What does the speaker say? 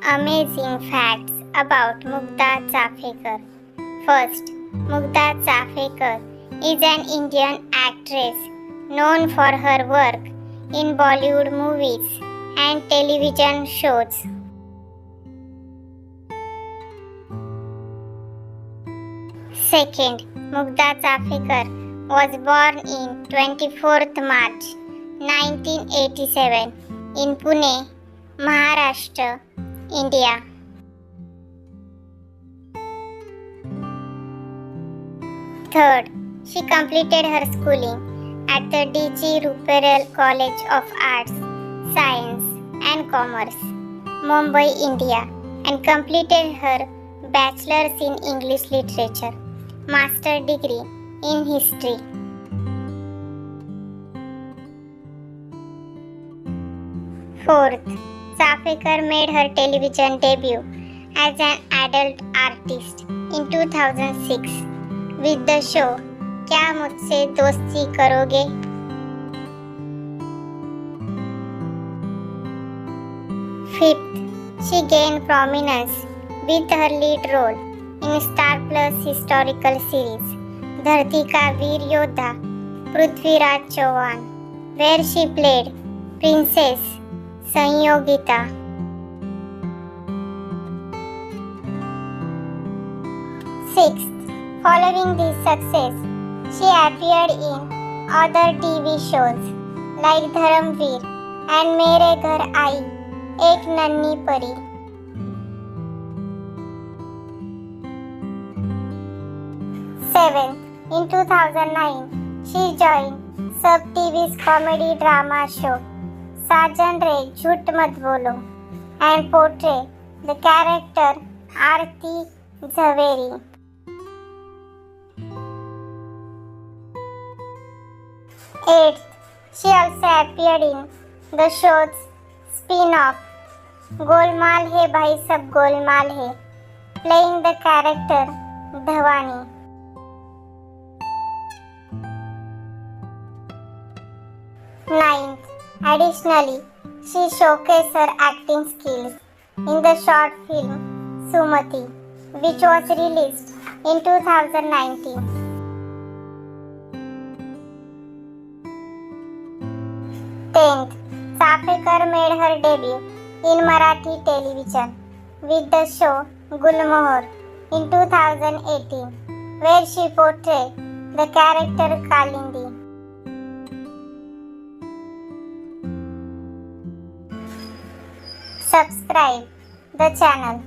amazing facts about Mugdha Chafekar. First, Mugdha Chafekar is an Indian actress known for her work in Bollywood movies and television shows. Second, Mugdha Chafekar was born in 24th March 1987 in Pune, Maharashtra, India. Third, she completed her schooling at the D.G. Ruparel College of Arts, Science and Commerce, Mumbai, India, and completed her Bachelor's in English Literature, Master degree in History. Fourth, Chafekar made her television debut as an adult artist in 2006 with the show क्या मुझसे दोस्ती करोगे? Fifth, she gained prominence with her lead role in Star Plus historical series धरती का वीर योद्धा Prithviraj Chauhan, where she played Princess Sanyogita. Sixth, following this success, she appeared in other TV shows like Dharamveer and मेरे घर आई एक नन्ही परी. Seventh, in 2009, she joined Sub TV's comedy drama show साजन रे झूठ मत बोलो and portrayed the character Aarti Jhaveri. Eighth, she also appeared in the show's spin-off Golmaal है भाई सब गोलमाल है, playing the character Dhawani. Ninth, additionally, she showcased her acting skills in the short film Sumati, which was released in 2019. Tenth, Chafekar made her debut in Marathi television with the show Gulmohar in 2018, where she portrayed the character Kalindi. Subscribe the channel.